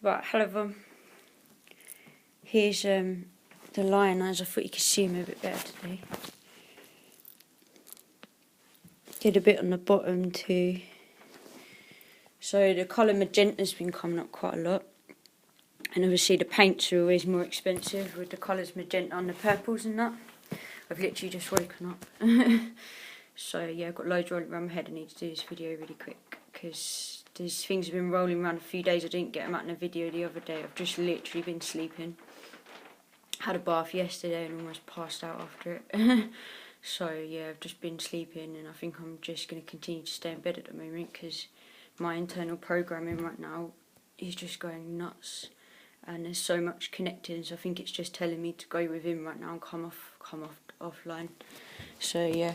Right, hello. Here's the lion eyes. I thought you could see him a bit better today. Did a bit on the bottom too. So the colour Magenta's been coming up quite a lot. And obviously the paints are always more expensive with the colours Magenta on the purples and that. I've literally just woken up. So yeah, I've got loads rolling around my head. I need to do this video really quick because these things have been rolling around a few days. I didn't get them out in a video the other day. I've just literally been sleeping. Had a bath yesterday and almost passed out after it. So yeah, I've just been sleeping and I think I'm just going to continue to stay in bed at the moment because my internal programming right now is just going nuts. And there's so much connecting, so I think it's just telling me to go within right now and come offline. So yeah.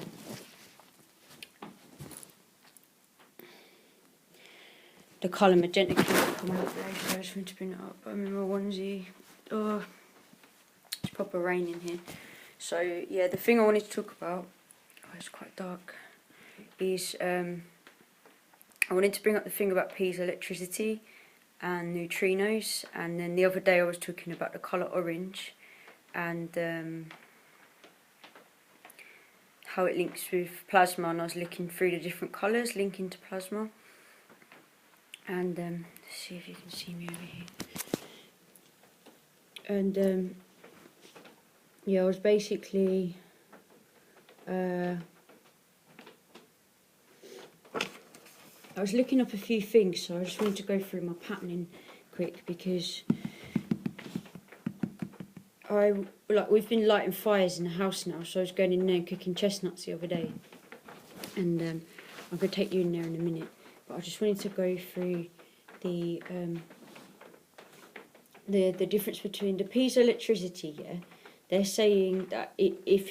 The colour Magenta keeps coming up there, so I just want to bring it up. I'm in my onesie. Oh, it's proper raining here. So yeah, the thing I wanted to talk about, it's quite dark, is I wanted to bring up the thing about piezoelectricity and neutrinos, and then the other day I was talking about the colour orange and how it links with plasma, and I was looking through the different colours linking to plasma. And let's see if you can see me over here. And yeah, I was basically I was looking up a few things, so I just wanted to go through my patterning quick because we've been lighting fires in the house now, so I was going in there and cooking chestnuts the other day, and I'm going to take you in there in a minute. But I just wanted to go through the difference between the piezoelectricity. Yeah, they're saying that if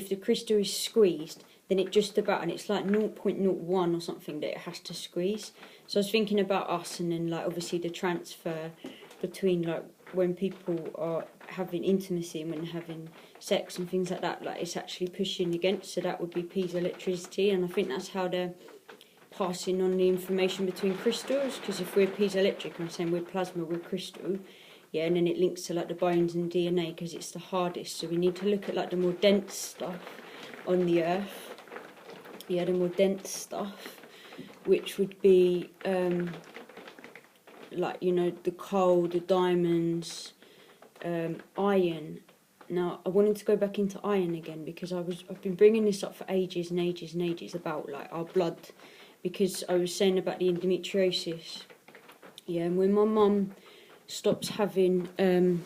the crystal is squeezed, then it just about, and it's like 0.01 or something that it has to squeeze. So I was thinking about us, and then like obviously the transfer between like when people are having intimacy and when having sex and things like that, like it's actually pushing against. So that would be piezoelectricity, and I think that's how they're passing on the information between crystals, because if we're piezoelectric, I'm saying we're plasma, we're crystal, yeah, and then it links to like the bones and DNA because it's the hardest. So we need to look at like the more dense stuff on the earth, yeah, the more dense stuff, which would be like, you know, the coal, the diamonds, iron. Now I wanted to go back into iron again because I've been bringing this up for ages and ages and ages about like our blood, because I was saying about the endometriosis, yeah, and when my mum stops having her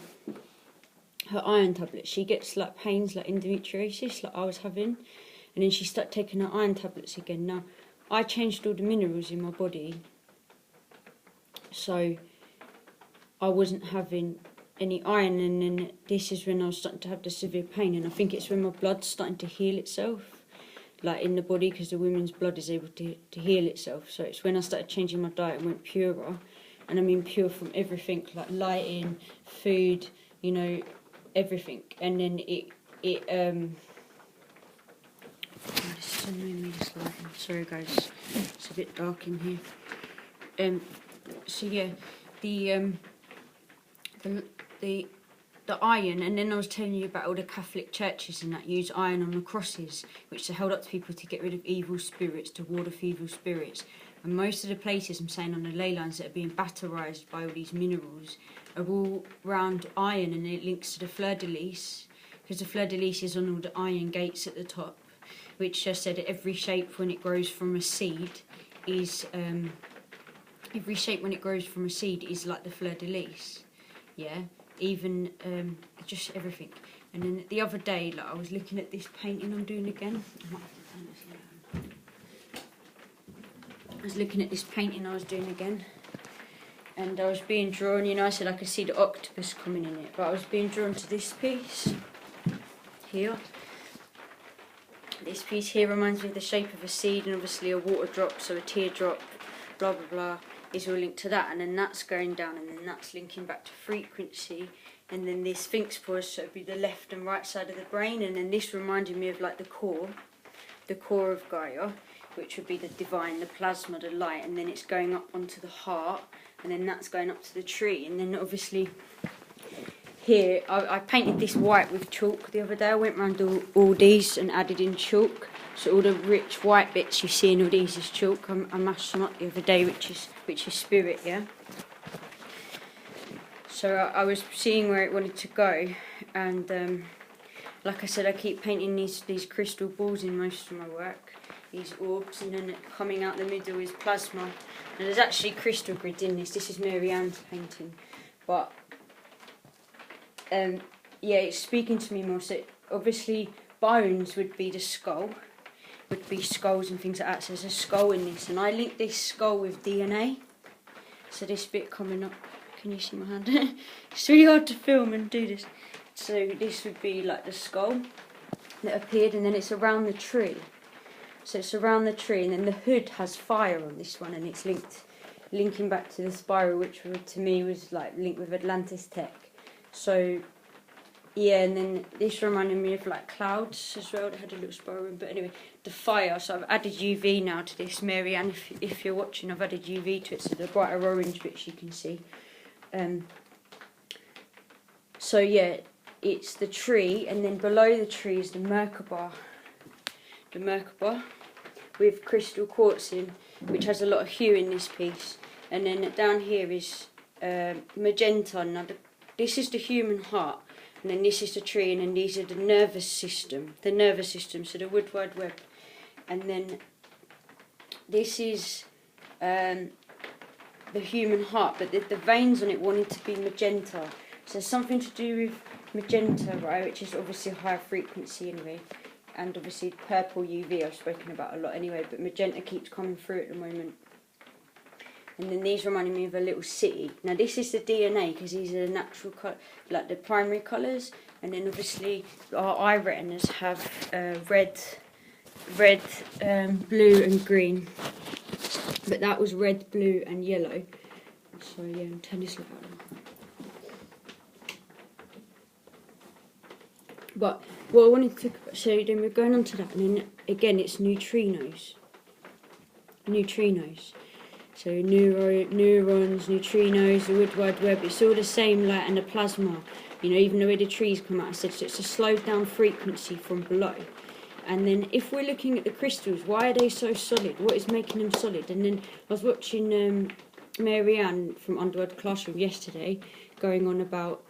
iron tablets, she gets like pains like endometriosis like I was having, and then she started taking her iron tablets again. Now I changed all the minerals in my body, so I wasn't having any iron, and then this is when I was starting to have the severe pain, and I think it's when my blood's starting to heal itself, like in the body, because the women's blood is able to heal itself. So it's when I started changing my diet and went purer, and I mean pure from everything, like lighting, food, you know, everything. And then it oh, this is annoying me, this lighting. Sorry guys, it's a bit dark in here. So yeah, the iron, and then I was telling you about all the Catholic churches and that use iron on the crosses, which are held up to people to get rid of evil spirits, to ward off evil spirits. And most of the places, I'm saying, on the ley lines that are being batterised by all these minerals are all round iron, and it links to the fleur-de-lis, because the fleur-de-lis is on all the iron gates at the top, which just said that every shape when it grows from a seed is like the fleur-de-lis, yeah. Even just everything. And then the other day, like I was looking at this painting I'm doing again. I was looking at this painting I was doing again, and I was being drawn. You know, I said I could see the octopus coming in it, but I was being drawn to this piece here. This piece here reminds me of the shape of a seed, and obviously a water drop, so a teardrop, blah blah blah, is all linked to that, and then that's going down, and then that's linking back to frequency, and then this sphinx pause, so it'd be the left and right side of the brain, and then this reminded me of like the core of Gaia, which would be the divine, the plasma, the light, and then it's going up onto the heart, and then that's going up to the tree, and then obviously here, I painted this white with chalk the other day. I went round all these and added in chalk. So all the rich white bits you see in all these is chalk. I mashed some up the other day, which is spirit, yeah. So I was seeing where it wanted to go, and like I said, I keep painting these crystal balls in most of my work, these orbs, and then coming out the middle is plasma. And there's actually crystal grids in this. This is Mary Ann's painting, but yeah, it's speaking to me more. So obviously bones would be the skull, would be skulls and things like that. So there's a skull in this, and I link this skull with DNA. So this bit coming up, can you see my hand? It's really hard to film and do this. So this would be like the skull that appeared, and then it's around the tree. So it's around the tree, and then the hood has fire on this one, and it's linking back to the spiral, which to me was like linked with Atlantis tech. So yeah, and then this reminded me of like clouds as well. They had a little spiral room, but anyway, the fire. So I've added UV now to this, Mary Ann. If you're watching, I've added UV to it, so the brighter orange bits you can see. So yeah, it's the tree, and then below the tree is the Merkaba. The Merkaba with crystal quartz in, which has a lot of hue in this piece. And then down here is Magenta. Now this is the human heart, and then this is the tree, and then these are the nervous system. The nervous system, so the Wood Wide Web. And then this is the human heart, but the veins on it wanted to be magenta. So there's something to do with magenta, right, which is obviously a higher frequency anyway. And obviously purple UV I've spoken about a lot anyway, but magenta keeps coming through at the moment. And then these reminded me of a little city. Now this is the DNA, because these are the natural like the primary colours, and then obviously our eye retinas have red, blue and green. But that was red, blue and yellow. So yeah, I'll turn this light on. But what I wanted to so then we're going on to that, and then again it's neutrinos. Neutrinos. So neurons, neutrinos, the Wood Wide Web, it's all the same light and the plasma. You know, even the way the trees come out, I said, so it's a slowed down frequency from below. And then if we're looking at the crystals, why are they so solid? What is making them solid? And then I was watching Mary Ann from Underworld Classroom yesterday, going on about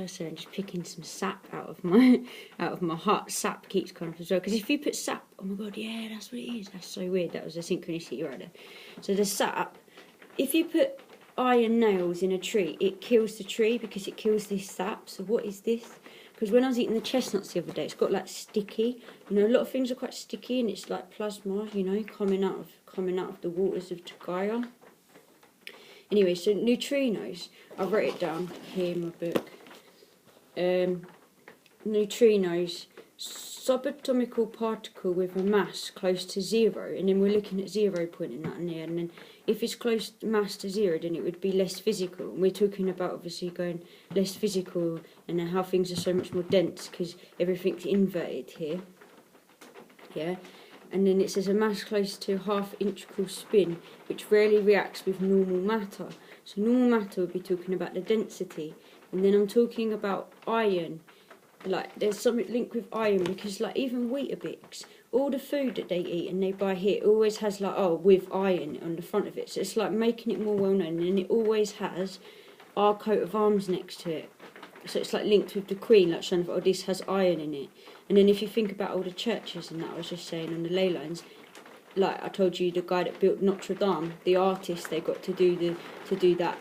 so I'm just picking some sap out of my heart. Sap keeps coming up as well, because if you put sap, oh my god, yeah, that's what it is. That's so weird. That was a synchronicity right there. So the sap, if you put iron nails in a tree, it kills the tree because it kills this sap. So what is this? Because when I was eating the chestnuts the other day, it's got like sticky. You know, a lot of things are quite sticky, and it's like plasma, you know, coming out of the waters of Gaia. Anyway, so neutrinos, I wrote it down here in my book. Neutrinos, subatomical particle with a mass close to 0, and then we're looking at 0 point in that in there, and then if it's close mass to 0, then it would be less physical. And we're talking about obviously going less physical, and then how things are so much more dense because everything's inverted here. Yeah, and then it says a mass close to half integral spin, which rarely reacts with normal matter. So normal matter would be talking about the density. And then I'm talking about iron, like there's something linked with iron, because like even Weetabix, all the food that they eat and they buy here always has like, oh, with iron on the front of it. So it's like making it more well known, and it always has our coat of arms next to it. So it's like linked with the Queen, like showing, oh, this has iron in it. And then if you think about all the churches and that, I was just saying on the ley lines, like I told you, the guy that built Notre Dame, the artist, they got to do that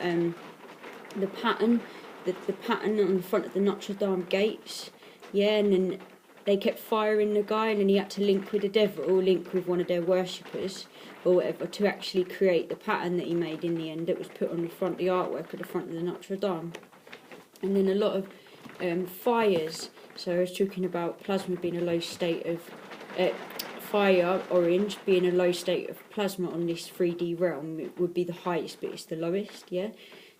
the pattern. The pattern on the front of the Notre Dame gates, yeah, and then they kept firing the guy, and then he had to link with the devil, or link with one of their worshippers, or whatever, to actually create the pattern that he made in the end that was put on the front, the artwork at the front of the Notre Dame. And then a lot of fires, so I was talking about plasma being a low state of, fire, orange, being a low state of plasma on this 3D realm, it would be the highest, but it's the lowest, yeah.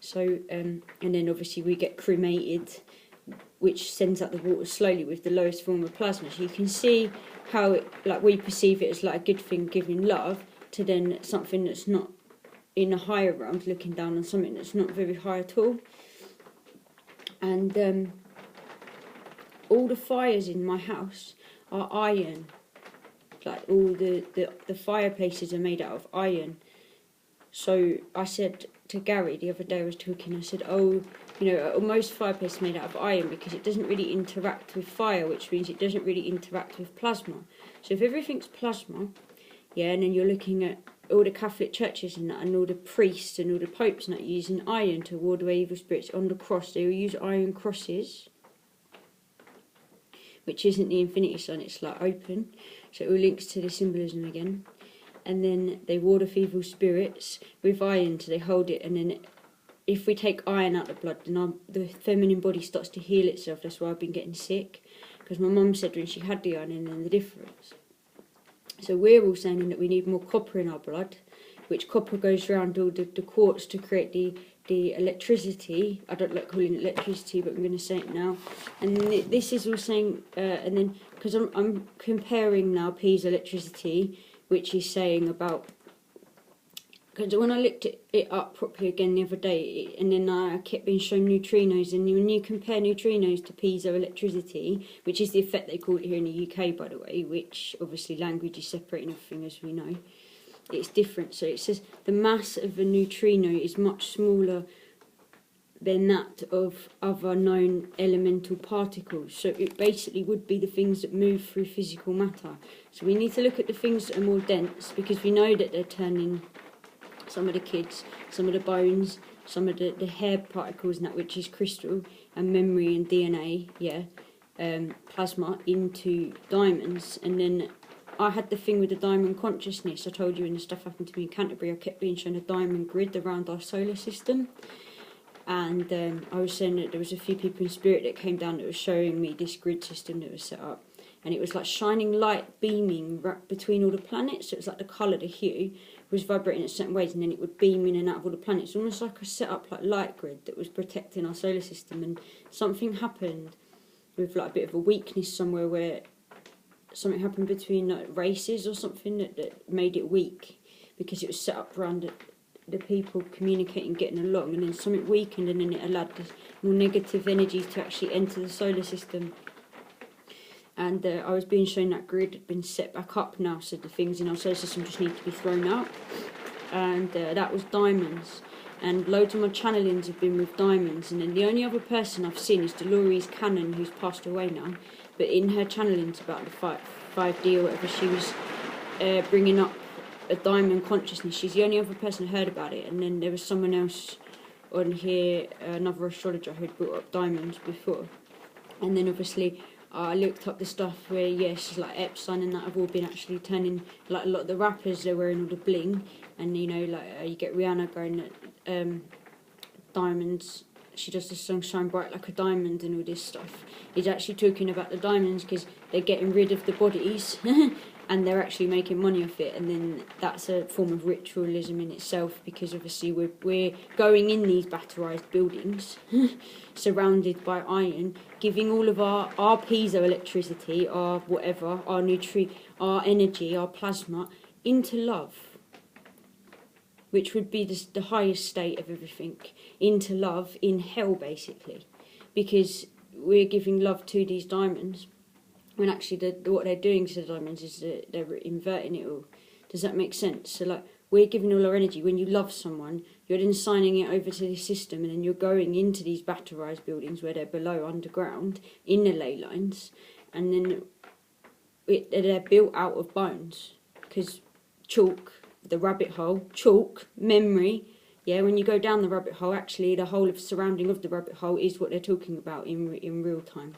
So, and then obviously we get cremated which sends out the water slowly with the lowest form of plasma. So you can see how it, like, we perceive it as like a good thing, giving love, to then something that's not in the higher realms, looking down on something that's not very high at all. And all the fires in my house are iron. Like, all the fireplaces are made out of iron. So I said to Gary the other day, I was talking, I said, oh, you know, most fireplaces are made out of iron because it doesn't really interact with fire, which means it doesn't really interact with plasma. So if everything's plasma, yeah, and then you're looking at all the Catholic churches and that, and all the priests and all the popes and that using iron to ward away evil spirits on the cross, they will use iron crosses, which isn't the infinity sign, it's like open, so it all links to the symbolism again. And then they ward off evil spirits with iron, so they hold it, and then if we take iron out of the blood, then the feminine body starts to heal itself. That's why I've been getting sick, because my mum said when she had the iron, and then the difference. So we're all saying that we need more copper in our blood, which copper goes around all the quartz to create the electricity. I don't like calling it electricity, but I'm going to say it now. And this is all saying, and then, because I'm comparing now piezoelectricity, which is saying about, because when I looked it up properly again the other day, and then I kept being shown neutrinos, and when you compare neutrinos to piezoelectricity, which is the effect they call it here in the UK, by the way, which obviously language is separating everything, as we know, it's different. So it says the mass of a neutrino is much smaller than that of other known elemental particles. So it basically would be the things that move through physical matter. So we need to look at the things that are more dense, because we know that they're turning some of the kids, some of the bones, some of the hair particles and that, which is crystal and memory and DNA, yeah, plasma, into diamonds. And then I had the thing with the diamond consciousness. I told you when the stuff happened to me in Canterbury, I kept being shown a diamond grid around our solar system. And I was saying that there was a few people in spirit that came down that was showing me this grid system that was set up. And it was like shining light beaming between all the planets. So it was like the colour, the hue, was vibrating in certain ways, and then it would beam in and out of all the planets. Almost like a set up like light grid that was protecting our solar system. And something happened with like a bit of a weakness somewhere, where something happened between like races or something that made it weak, because it was set up around the people communicating, getting along, and then something weakened, and then it allowed this more negative energies to actually enter the solar system. And I was being shown that grid had been set back up now, so the things in our solar system just need to be thrown out. And that was diamonds. And loads of my channelings have been with diamonds. And then the only other person I've seen is Dolores Cannon, who's passed away now. But in her channelings about the 5D or whatever, she was bringing up a diamond consciousness. She's the only other person I heard about it. And then there was someone else on here, another astrologer, who had brought up diamonds before. And then obviously I looked up the stuff where, yes, like Epstein and that have all been actually turning, like a lot of the rappers, they're wearing all the bling, and you know, like you get Rihanna going at diamonds. She does the song Shine Bright Like a Diamond and all this stuff. He's actually talking about the diamonds because they're getting rid of the bodies and they're actually making money off it, and then that's a form of ritualism in itself, because obviously we're going in these batterized buildings surrounded by iron, giving all of our piezoelectricity, our whatever, our energy, our plasma, into love, which would be the highest state of everything, into love in hell, basically, because we're giving love to these diamonds, when actually what they're doing to the diamonds is they're inverting it all. Does that make sense? So like, we're giving all our energy. When you love someone, you're then signing it over to the system, and then you're going into these batterized buildings where they're below, underground, in the ley lines, and then they're built out of bones, because chalk, the rabbit hole, chalk, memory, yeah, when you go down the rabbit hole, actually the whole of surrounding of the rabbit hole is what they're talking about in real time.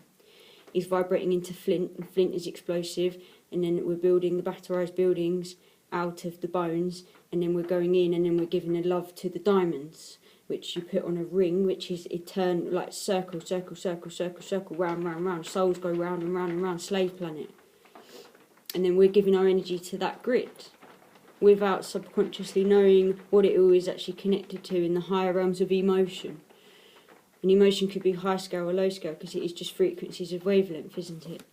Is vibrating into flint, and flint is explosive, and then we're building the batterized buildings out of the bones, and then we're going in, and then we're giving the love to the diamonds, which you put on a ring, which is eternal, like circle, circle, circle, circle, circle, round, round, round. Souls go round and round and round, slave planet. And then we're giving our energy to that grid, without subconsciously knowing what it all is actually connected to in the higher realms of emotion. An emotion could be high scale or low scale because it is just frequencies of wavelength, isn't it?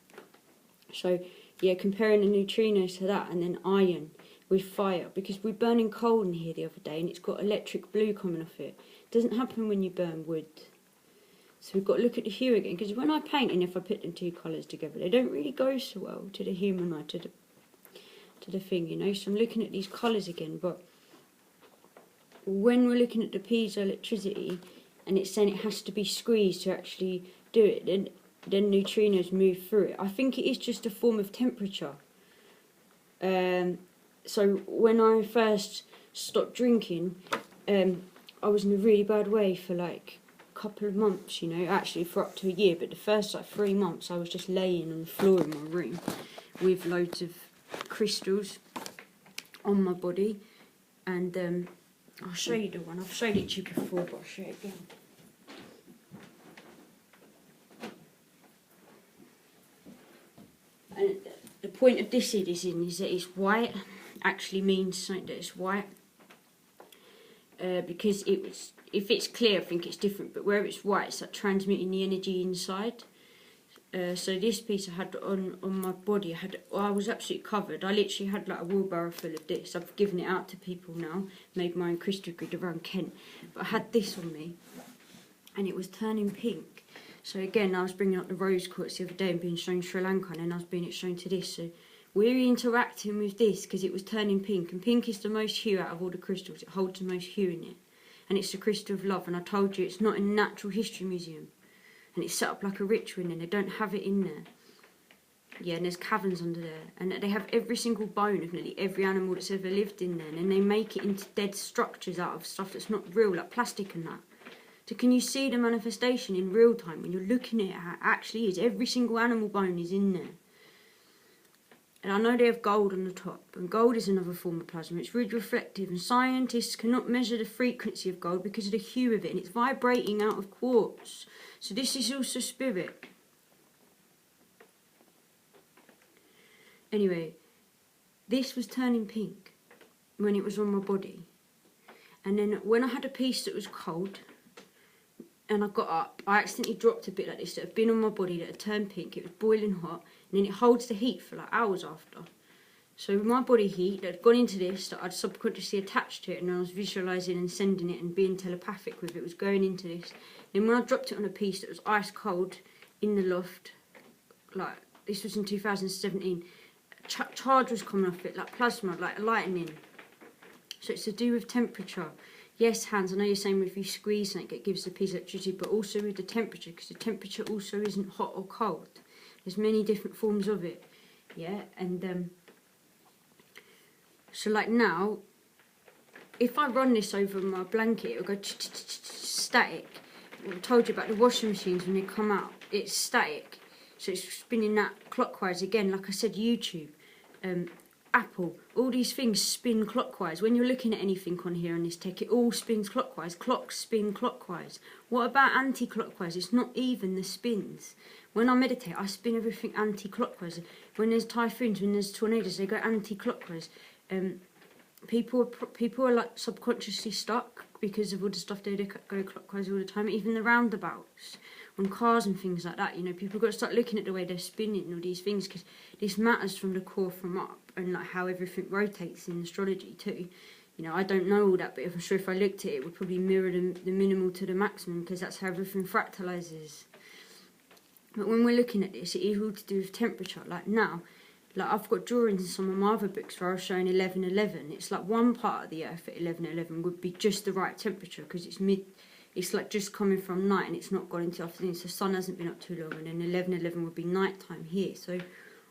So, yeah, comparing a neutrino to that, and then iron with fire, because we're burning coal in here the other day and it's got electric blue coming off it. It doesn't happen when you burn wood. So we've got to look at the hue again, because when I paint and if I put them two colours together, they don't really go so well to the human eye, to the thing, you know. So I'm looking at these colours again, but when we're looking at the piezoelectricity and it's saying it has to be squeezed to actually do it, then neutrinos move through it. I think it is just a form of temperature. So when I first stopped drinking, I was in a really bad way for like a couple of months, you know, actually for up to a year, but the first like 3 months I was just laying on the floor in my room with loads of crystals on my body, and I'll show you the one. I've showed it to you before, but I'll show it again. And the point of this is that it's white. Actually means something that it's white, because if it's clear I think it's different, but where it's white it's like transmitting the energy inside. So this piece I had on my body, I was absolutely covered. I literally had like a wheelbarrow full of this. I've given it out to people now, made my own crystal grid around Kent, but I had this on me and it was turning pink. So again, I was bringing up the rose quartz the other day and being shown Sri Lanka, and then I was being shown to this. So we're interacting with this because it was turning pink, and pink is the most hue out of all the crystals. It holds the most hue in it, and it's the crystal of love. And I told you it's not in a natural history museum, and it's set up like a ritual, and they don't have it in there. Yeah, and there's caverns under there, and they have every single bone of nearly every animal that's ever lived in there, and they make it into dead structures out of stuff that's not real, like plastic and that. So can you see the manifestation in real time when you're looking at how it actually is? Every single animal bone is in there. And I know they have gold on the top, and gold is another form of plasma. It's really reflective, and scientists cannot measure the frequency of gold because of the hue of it, and it's vibrating out of quartz. So this is also spirit. Anyway, this was turning pink when it was on my body. And then when I had a piece that was cold, and I got up, I accidentally dropped a bit like this that had been on my body that had turned pink. It was boiling hot, and then it holds the heat for like hours after. So with my body heat that had gone into this, that I'd subconsciously attached to it, and I was visualising and sending it and being telepathic with it, was going into this. Then when I dropped it on a piece that was ice cold in the loft, like this was in 2017, charge was coming off it, like plasma, like lightning. So it's to do with temperature. Yes, Hans, I know you're saying if you squeeze something it gives the piece of electricity, but also with the temperature, because the temperature also isn't hot or cold. There's many different forms of it, yeah, and so like now, if I run this over my blanket, it'll go static. I told you about the washing machines when they come out, it's static, so it's spinning that clockwise again. Like I said, YouTube, Apple, all these things spin clockwise. When you're looking at anything on here on this tech, it all spins clockwise. Clocks spin clockwise. What about anti-clockwise? It's not even the spins. When I meditate, I spin everything anti-clockwise. When there's typhoons, when there's tornadoes, they go anti-clockwise. People are like subconsciously stuck because of all the stuff they do go clockwise all the time. Even the roundabouts on cars and things like that, you know, people got to start looking at the way they're spinning and all these things, because this matters from the core from up, and like how everything rotates in astrology too. You know, I don't know all that, but I'm sure if I looked at it, it would probably mirror the minimal to the maximum, because that's how everything fractalizes. But when we're looking at this, it is all to do with temperature. Like now, like I've got drawings in some of my other books where I was showing 11:11. It's like one part of the Earth at 11:11 would be just the right temperature, because it's like just coming from night and it's not gone into afternoon, so the sun hasn't been up too long, and then 11:11 would be night time here. So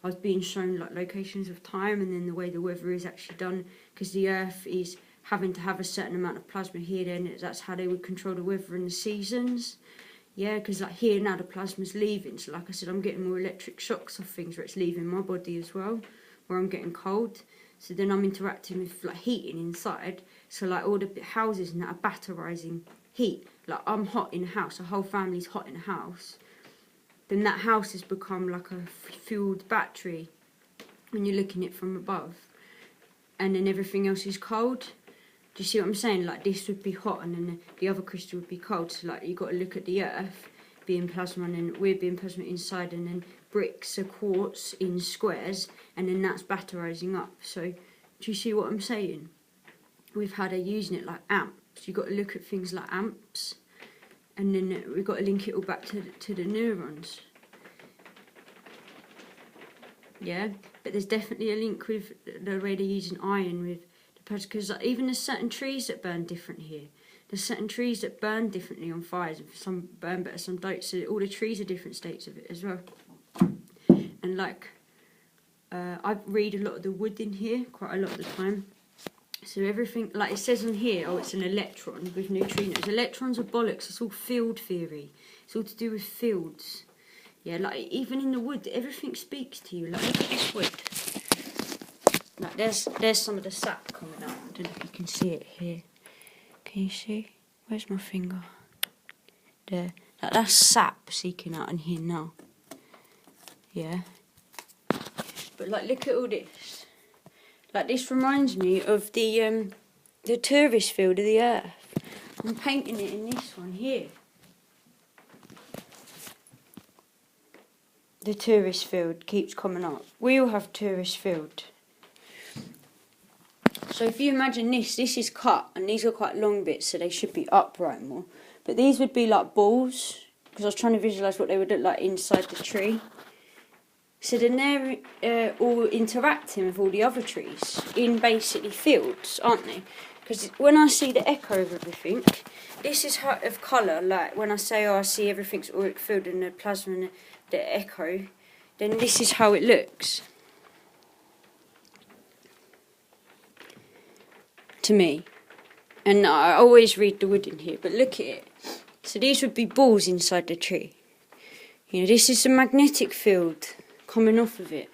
I was being shown like locations of time, and then the way the weather is actually done, because the Earth is having to have a certain amount of plasma here, then that's how they would control the weather and the seasons. Yeah, because like here now the plasma's leaving, so like I said, I'm getting more electric shocks of things where it's leaving my body as well, where I'm getting cold. So then I'm interacting with like heating inside, so like all the houses and that are batterizing heat. Like I'm hot in a house, the whole family's hot in a house, then that house has become like a fueled battery when you're looking at it from above, and then everything else is cold. Do you see what I'm saying? Like this would be hot and then the other crystal would be cold. So like you've got to look at the Earth being plasma and then we're being plasma inside, and then bricks are quartz in squares, and then that's batterizing up. So do you see what I'm saying? With how they're using it like amps. You've got to look at things like amps, and then we've got to link it all back to the neurons. Yeah, but there's definitely a link with the way they're using iron with the plasma, because like, even there's certain trees that burn different here. There's certain trees that burn differently on fires, and some burn better, some don't. So all the trees are different states of it as well. And like, I read a lot of the wood in here, quite a lot of the time. So everything, like it says on here, oh, it's an electron with neutrinos. Electrons are bollocks. It's all field theory. It's all to do with fields. Yeah, like even in the wood, everything speaks to you. Like look at this wood. Like there's some of the sap coming out. I don't know if you can see it here. Can you see? Where's my finger? There. Like that's sap seeking out in here now. Yeah. But like look at all this. Like this reminds me of the tourist field of the Earth. I'm painting it in this one here. The tourist field keeps coming up. We all have tourist field. So if you imagine this is cut, and these are quite long bits, so they should be upright more. But these would be like balls, because I was trying to visualise what they would look like inside the tree. So then they're all interacting with all the other trees in basically fields, aren't they? Because when I see the echo of everything, this is how of colour. Like when I say, oh, I see everything's auric field and the plasma and the echo, then this is how it looks to me. And I always read the wood in here, but look at it. So these would be balls inside the tree. You know, this is the magnetic field coming off of it.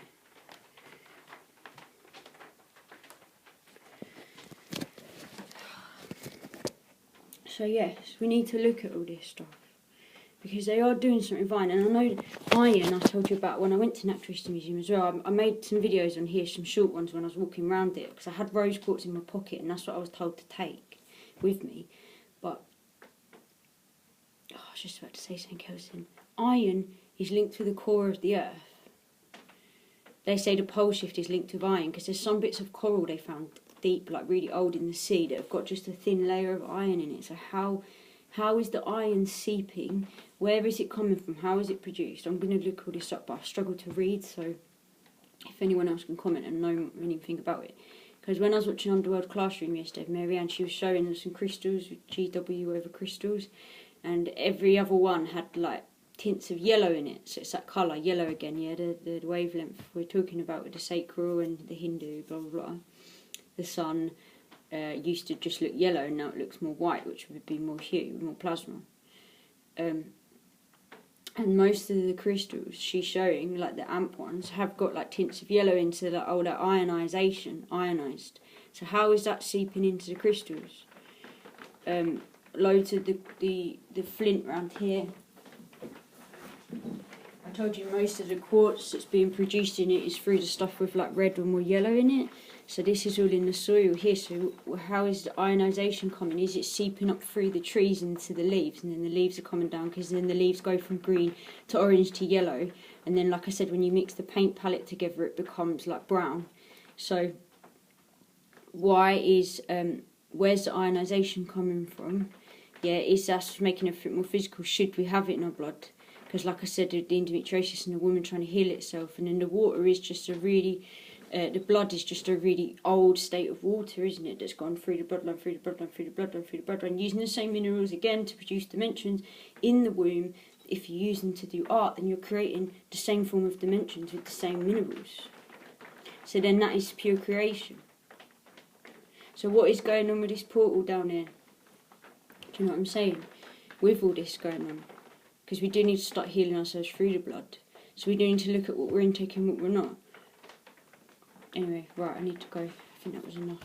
So yes, we need to look at all this stuff, because they are doing something fine. And I know iron, I told you about when I went to Natural History Museum as well. I made some videos on here, some short ones when I was walking around it, because I had rose quartz in my pocket and that's what I was told to take with me. But I was just about to say something else then. Iron is linked to the core of the Earth. They say the pole shift is linked with iron, because there's some bits of coral they found deep, like really old in the sea, that have got just a thin layer of iron in it. So how is the iron seeping? Where is it coming from? How is it produced? I'm going to look all this up, but I struggle to read, so if anyone else can comment and know anything about it. Because when I was watching Underworld Classroom yesterday, Marianne, she was showing us some crystals with GW over crystals, and every other one had like tints of yellow in it. So it's that colour, yellow again, yeah, the wavelength we're talking about with the sacral and the Hindu, blah, blah, blah. The sun used to just look yellow, and now it looks more white, which would be more hue, more plasma. And most of the crystals she's showing, like the amp ones, have got like tints of yellow into the older ionised. So how is that seeping into the crystals? Loads of the flint around here. I told you most of the quartz that's being produced in it is through the stuff with like red or more yellow in it. So this is all in the soil here. So how is the ionisation coming? Is it seeping up through the trees into the leaves, and then the leaves are coming down, because then the leaves go from green to orange to yellow, and then like I said, when you mix the paint palette together it becomes like brown. So why is where's the ionisation coming from? Yeah, is that making everything more physical? Should we have it in our blood? Because like I said, the endometriosis and the woman trying to heal itself, and then the water is just a really the blood is just a really old state of water, isn't it? That's gone through the bloodline, through the bloodline, through the bloodline, through the bloodline, using the same minerals again to produce dimensions in the womb. If you use them to do art, then you're creating the same form of dimensions with the same minerals. So then that is pure creation. So what is going on with this portal down here? Do you know what I'm saying? With all this going on. Because we do need to start healing ourselves through the blood. So we do need to look at what we're intaking and what we're not. Anyway, right, I need to go. I think that was enough.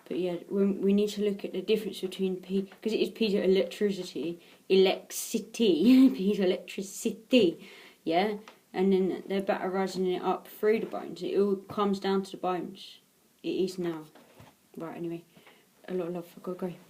But yeah, we need to look at the difference between because it is piezoelectricity, piezoelectricity, yeah? And then they're batterizing it up through the bones. It all comes down to the bones. It is now. Right, anyway. a lot of love for Gogo.